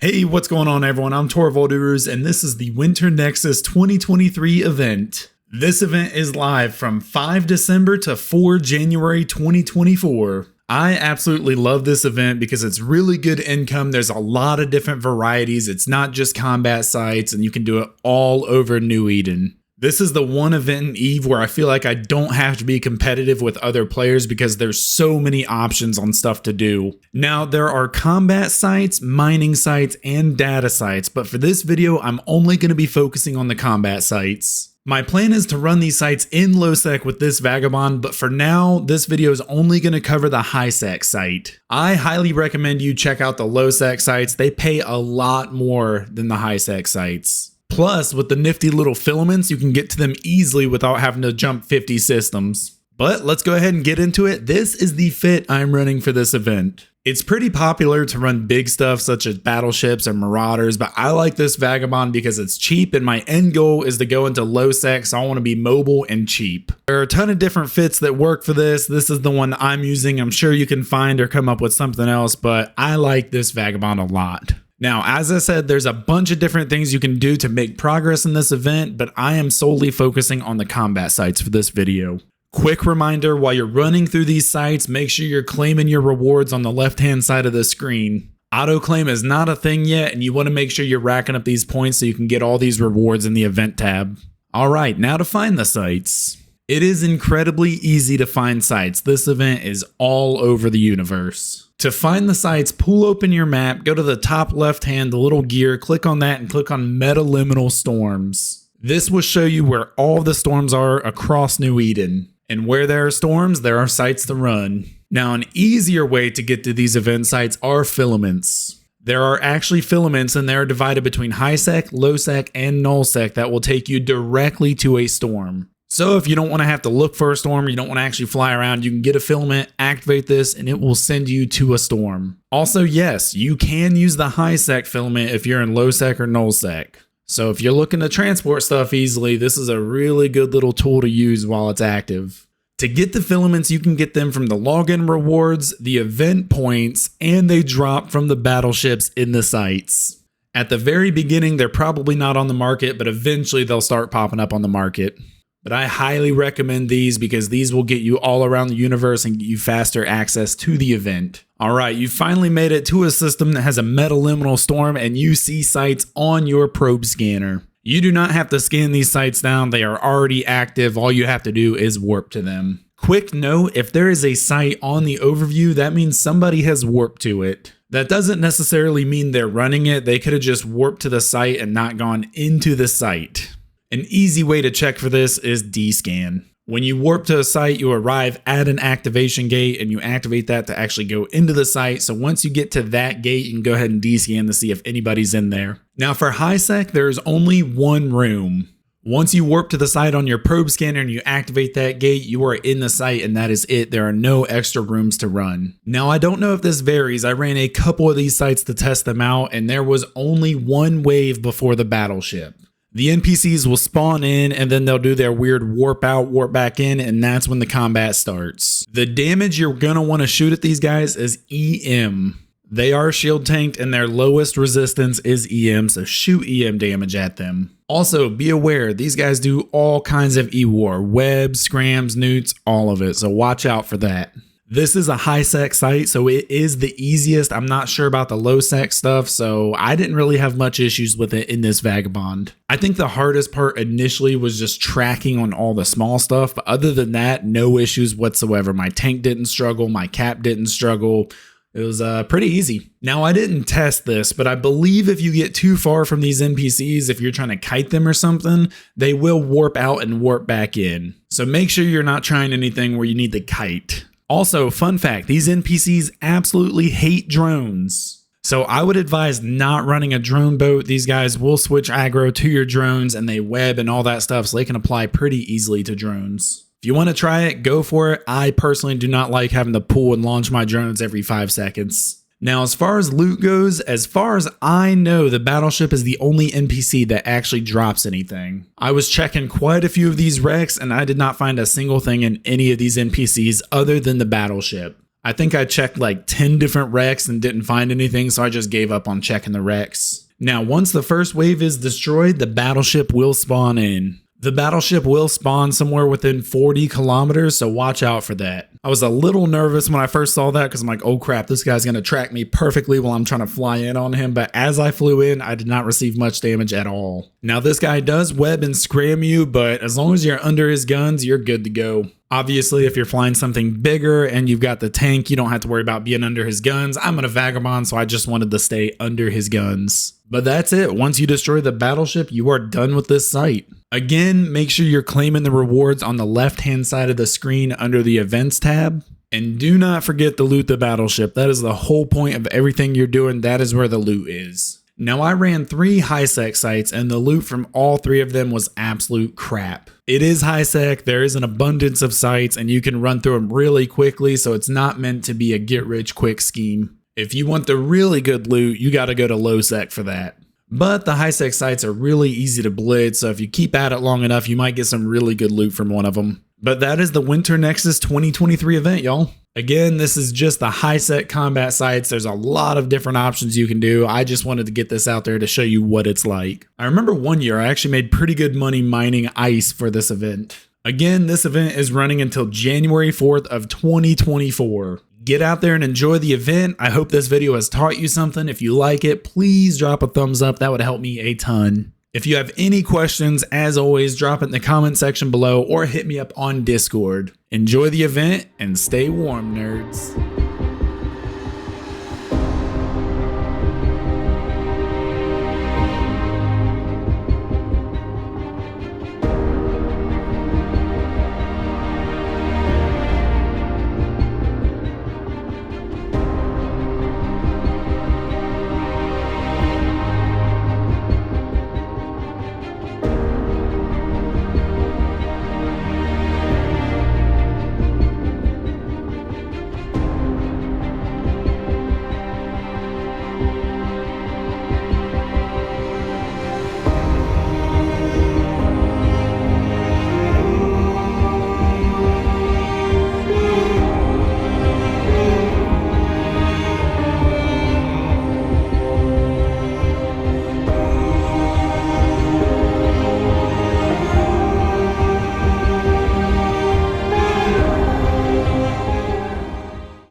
Hey, what's going on everyone? I'm Torvoldurus and this is the Winter Nexus 2023 event. This event is live from 5 December to 4 January 2024. I absolutely love this event because it's really good income. There's a lot of different varieties. It's not just combat sites and you can do it all over New Eden. This is the one event in EVE where I feel like I don't have to be competitive with other players because there's so many options on stuff to do. Now, there are combat sites, mining sites, and data sites, but for this video, I'm only going to be focusing on the combat sites. My plan is to run these sites in low sec with this Vagabond, but for now, this video is only going to cover the high sec site. I highly recommend you check out the low sec sites. They pay a lot more than the high sec sites. Plus, with the nifty little filaments, you can get to them easily without having to jump 50 systems. But let's go ahead and get into it. This is the fit I'm running for this event. It's pretty popular to run big stuff such as battleships or marauders, but I like this Vagabond because it's cheap and my end goal is to go into low sec, so I want to be mobile and cheap. There are a ton of different fits that work for this. This is the one I'm using. I'm sure you can find or come up with something else, but I like this Vagabond a lot. Now, as I said, there's a bunch of different things you can do to make progress in this event, but I am solely focusing on the combat sites for this video. Quick reminder, while you're running through these sites, make sure you're claiming your rewards on the left-hand side of the screen. Auto-claim is not a thing yet, and you want to make sure you're racking up these points so you can get all these rewards in the event tab. Alright, now to find the sites. It is incredibly easy to find sites. This event is all over the universe. To find the sites, pull open your map, go to the top left hand, the little gear, click on that and click on Metaliminal Storms. This will show you where all the storms are across New Eden. And where there are storms, there are sites to run. Now, an easier way to get to these event sites are filaments. There are actually filaments and they are divided between high sec, low sec, and null sec that will take you directly to a storm. So if you don't want to have to look for a storm, or you don't want to actually fly around, you can get a filament, activate this, and it will send you to a storm. Also, yes, you can use the high sec filament if you're in low sec or null sec. So if you're looking to transport stuff easily, this is a really good little tool to use while it's active. To get the filaments, you can get them from the login rewards, the event points, and they drop from the battleships in the sites. At the very beginning, they're probably not on the market, but eventually they'll start popping up on the market. But I highly recommend these because these will get you all around the universe and get you faster access to the event. Alright, you finally made it to a system that has a metaliminal storm and you see sites on your probe scanner. You do not have to scan these sites down, they are already active, all you have to do is warp to them. Quick note, if there is a site on the overview, that means somebody has warped to it. That doesn't necessarily mean they're running it, they could have just warped to the site and not gone into the site. An easy way to check for this is D-scan. When you warp to a site, you arrive at an activation gate and you activate that to actually go into the site. So once you get to that gate, you can go ahead and D-scan to see if anybody's in there. Now for high sec, there's only one room. Once you warp to the site on your probe scanner and you activate that gate, you are in the site and that is it. There are no extra rooms to run. Now I don't know if this varies. I ran a couple of these sites to test them out and there was only one wave before the battleship. The NPCs will spawn in and then they'll do their weird warp out, warp back in, and that's when the combat starts. The damage you're gonna want to shoot at these guys is EM. They are shield tanked and their lowest resistance is EM, so shoot EM damage at them. Also, be aware, these guys do all kinds of E-war, webs, scrams, newts, all of it, so watch out for that. This is a high sec site, so it is the easiest. I'm not sure about the low sec stuff, so I didn't really have much issues with it in this Vagabond. I think the hardest part initially was just tracking on all the small stuff, but other than that, no issues whatsoever. My tank didn't struggle, my cap didn't struggle. It was pretty easy. Now, I didn't test this, but I believe if you get too far from these NPCs, if you're trying to kite them or something, they will warp out and warp back in. So make sure you're not trying anything where you need to kite. Also, fun fact, these NPCs absolutely hate drones. So I would advise not running a drone boat. These guys will switch aggro to your drones and they web and all that stuff, so they can apply pretty easily to drones. If you want to try it, go for it. I personally do not like having to pull and launch my drones every 5 seconds. Now, as far as loot goes, as far as I know, the battleship is the only NPC that actually drops anything. I was checking quite a few of these wrecks and I did not find a single thing in any of these NPCs other than the battleship. I think I checked like 10 different wrecks and didn't find anything, so I just gave up on checking the wrecks. Now, once the first wave is destroyed, the battleship will spawn in. The battleship will spawn somewhere within 40 kilometers, so watch out for that. I was a little nervous when I first saw that because I'm like, oh crap, this guy's going to track me perfectly while I'm trying to fly in on him. But as I flew in, I did not receive much damage at all. Now, this guy does web and scram you, but as long as you're under his guns, you're good to go. Obviously, if you're flying something bigger and you've got the tank, you don't have to worry about being under his guns. I'm in a Vagabond, so I just wanted to stay under his guns. But that's it. Once you destroy the battleship, you are done with this site. Again, make sure you're claiming the rewards on the left-hand side of the screen under the Events tab. And do not forget to loot the battleship. That is the whole point of everything you're doing. That is where the loot is. Now, I ran 3 high-sec sites, and the loot from all 3 of them was absolute crap. It is high-sec, there is an abundance of sites, and you can run through them really quickly, so it's not meant to be a get-rich-quick scheme. If you want the really good loot, you gotta go to low-sec for that. But the high-sec sites are really easy to blitz, so if you keep at it long enough, you might get some really good loot from one of them. But that is the Winter Nexus 2023 event, y'all. Again, this is just the high-sec combat sites. There's a lot of different options you can do. I just wanted to get this out there to show you what it's like. I remember one year I actually made pretty good money mining ice for this event. Again, this event is running until January 4th of 2024. Get out there and enjoy the event. I hope this video has taught you something. If you like it, please drop a thumbs up. That would help me a ton. If you have any questions, as always, drop it in the comment section below or hit me up on Discord. Enjoy the event and stay warm, nerds.